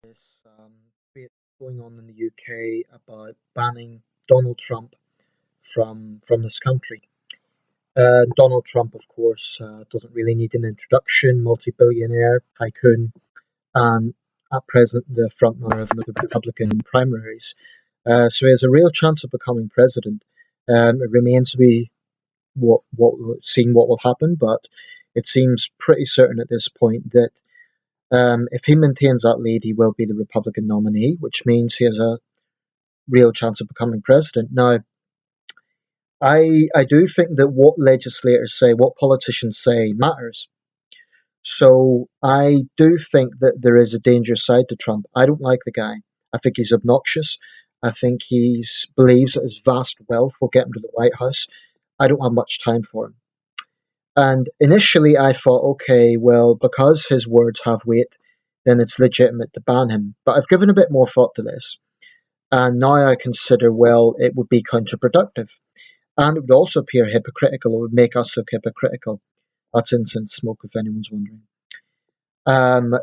This debate going on in the UK about banning Donald Trump from this country. Donald Trump, of course, doesn't really need an introduction. Multi-billionaire tycoon, and at present the frontrunner of the Republican primaries. So he has a real chance of becoming president. It remains to be seeing what will happen, but it seems pretty certain at this point that if he maintains that lead, he will be the Republican nominee, which means he has a real chance of becoming president. Now, I do think that what legislators say, what politicians say, matters. So I do think that there is a dangerous side to Trump. I don't like the guy. I think he's obnoxious. I think he believes that his vast wealth will get him to the White House. I don't have much time for him. And initially, I thought, okay, well, because his words have weight, then it's legitimate to ban him. But I've given a bit more thought to this. And now I consider, well, it would be counterproductive. And it would also appear hypocritical. It would make us look hypocritical. That's incense smoke, if anyone's wondering. Um,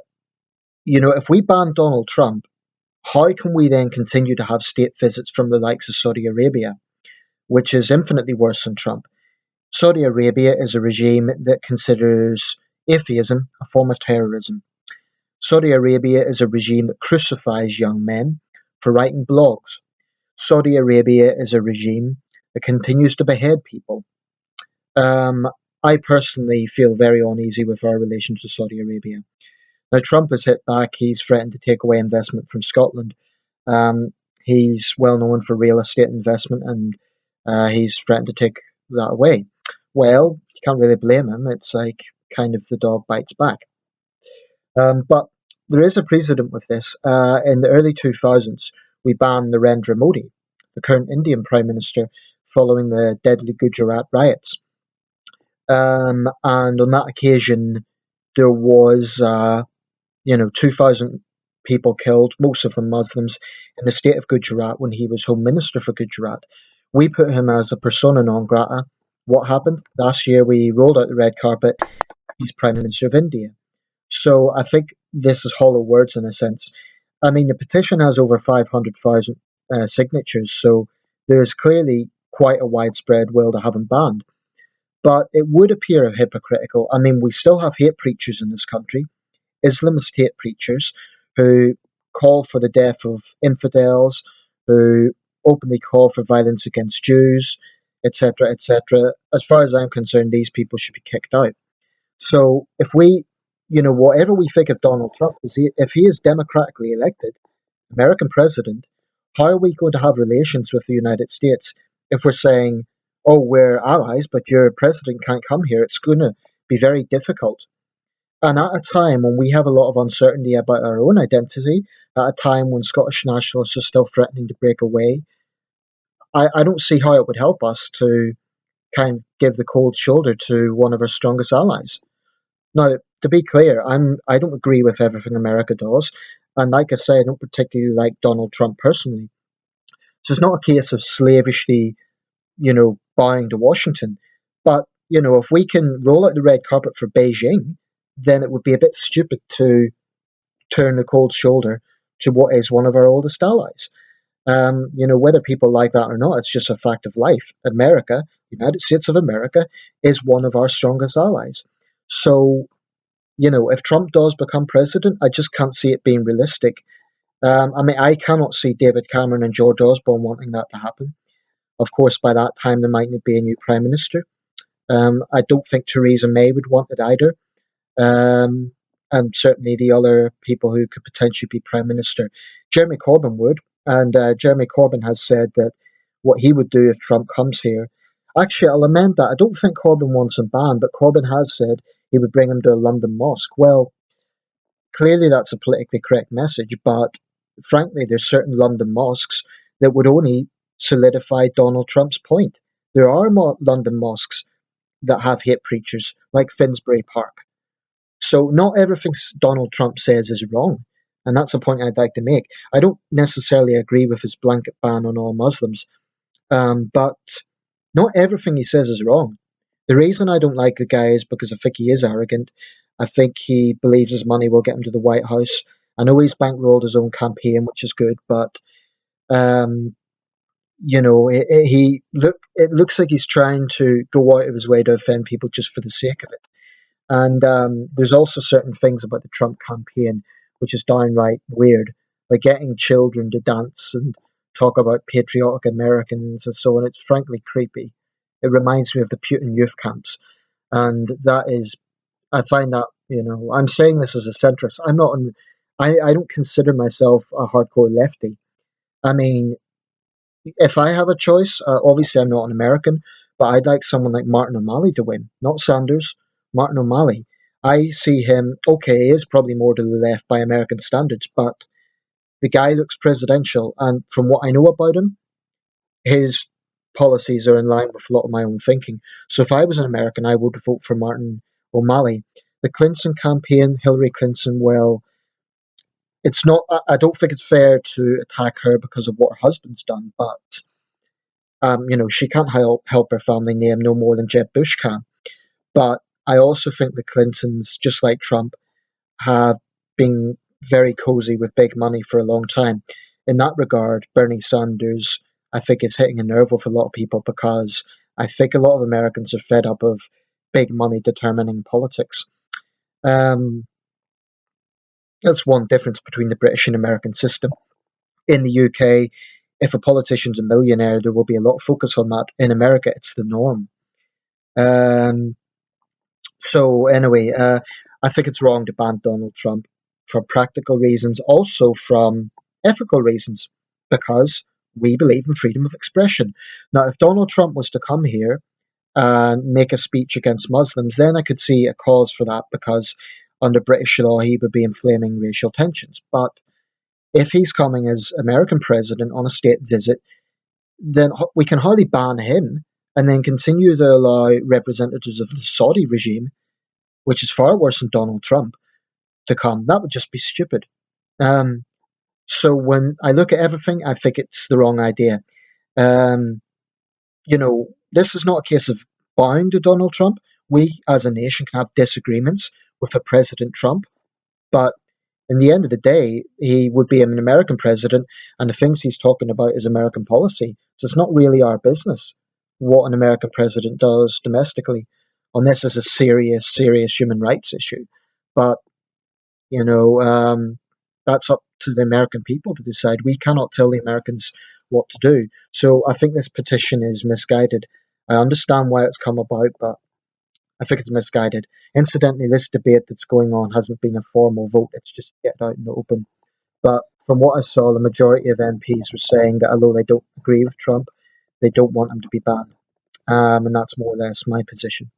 if we ban Donald Trump, how can we then continue to have state visits from the likes of Saudi Arabia, which is infinitely worse than Trump? Saudi Arabia is a regime that considers atheism a form of terrorism. Saudi Arabia is a regime that crucifies young men for writing blogs. Saudi Arabia is a regime that continues to behead people. Um, I personally feel very uneasy with our relations with Saudi Arabia. Now, Trump has hit back. He's threatened to take away investment from Scotland. Um, he's well known for real estate investment, and he's threatened to take that away. Well, you can't really blame him. It's like kind of the dog bites back. But there is a precedent with this. In the early 2000s, we banned Narendra Modi, the current Indian Prime Minister, following the deadly Gujarat riots. And on that occasion, there was, 2,000 people killed, most of them Muslims, in the state of Gujarat when he was Home Minister for Gujarat. We put him as a persona non grata. What happened? Last year, we rolled out the red carpet. He's Prime Minister of India. So I think this is hollow words in a sense. I mean, the petition has over 500,000 signatures, so there is clearly quite a widespread will to have him banned. But it would appear hypocritical. I mean, we still have hate preachers in this country, Islamist hate preachers, who call for the death of infidels, who openly call for violence against Jews, etc., etc. As far as I'm concerned, these people should be kicked out. So if we, whatever we think of Donald Trump, if he is democratically elected American president, how are we going to have relations with the United States if we're saying, oh, we're allies, but your president can't come here? It's going to be very difficult. And at a time when we have a lot of uncertainty about our own identity, at a time when Scottish nationalists are still threatening to break away, I don't see how it would help us to kind of give the cold shoulder to one of our strongest allies. Now, to be clear, I don't agree with everything America does, and like I say, I don't particularly like Donald Trump personally. So it's not a case of slavishly, bowing to Washington. But if we can roll out the red carpet for Beijing, then it would be a bit stupid to turn the cold shoulder to what is one of our oldest allies. Whether people like that or not, it's just a fact of life. America, United States of America, is one of our strongest allies. So if Trump does become president, I just can't see it being realistic. I mean, I cannot see David Cameron and George Osborne wanting that to happen. Of course, by that time, there might not be a new prime minister. I don't think Theresa May would want it either. Um, and certainly the other people who could potentially be prime minister. Jeremy Corbyn would. And Jeremy Corbyn has said that what he would do if Trump comes here. Actually, I'll amend that. I don't think Corbyn wants him banned, but Corbyn has said he would bring him to a London mosque. Well, clearly that's a politically correct message, but frankly, there's certain London mosques that would only solidify Donald Trump's point. There are London mosques that have hate preachers, like Finsbury Park. So not everything Donald Trump says is wrong. And that's a point I'd like to make. I don't necessarily agree with his blanket ban on all Muslims, but not everything he says is wrong. The reason I don't like the guy is because I think he is arrogant. I think he believes his money will get him to the White House, I know he's bankrolled his own campaign, which is good, but um, it looks like he's trying to go out of his way to offend people just for the sake of it. And there's also certain things about the Trump campaign which is downright weird, like getting children to dance and talk about patriotic Americans and so on. It's frankly creepy. It reminds me of the Putin youth camps, and that is, I find that, I'm saying this as a centrist. I'm not, I don't consider myself a hardcore lefty. I mean, if I have a choice, obviously I'm not an American, but I'd like someone like Martin O'Malley to win, not Sanders. Martin O'Malley. I see him, okay, he is probably more to the left by American standards, but the guy looks presidential, and from what I know about him, his policies are in line with a lot of my own thinking. So if I was an American, I would vote for Martin O'Malley. The Clinton campaign, Hillary Clinton, well, it's not, I don't think it's fair to attack her because of what her husband's done, but she can't help her family name no more than Jeb Bush can. But I also think the Clintons, just like Trump, have been very cozy with big money for a long time. In that regard, Bernie Sanders, I think, is hitting a nerve with a lot of people because I think a lot of Americans are fed up of big money determining politics. Um, that's one difference between the British and American system. In the UK, if a politician's a millionaire, there will be a lot of focus on that. In America, it's the norm. Um, so anyway, I think it's wrong to ban Donald Trump for practical reasons, also from ethical reasons, because we believe in freedom of expression. Now, if Donald Trump was to come here and make a speech against Muslims, then I could see a cause for that because under British law he would be inflaming racial tensions. But if he's coming as American president on a state visit, then we can hardly ban him and then continue to allow representatives of the Saudi regime, which is far worse than Donald Trump, to come. That would just be stupid. Um, so when I look at everything, I think it's the wrong idea. Um, this is not a case of bowing to Donald Trump. We as a nation can have disagreements with a President Trump, but in the end of the day, he would be an American president, and the things he's talking about is American policy. So it's not really our business what an American president does domestically, unless it's a serious, serious human rights issue. But you know, that's up to the American people to decide. We cannot tell the Americans what to do. So I think this petition is misguided. I understand why it's come about, but I think it's misguided. Incidentally, this debate that's going on hasn't been a formal vote. It's just get out in the open. But from what I saw, the majority of MPs were saying that although they don't agree with Trump, they don't want him to be banned. And that's more or less my position.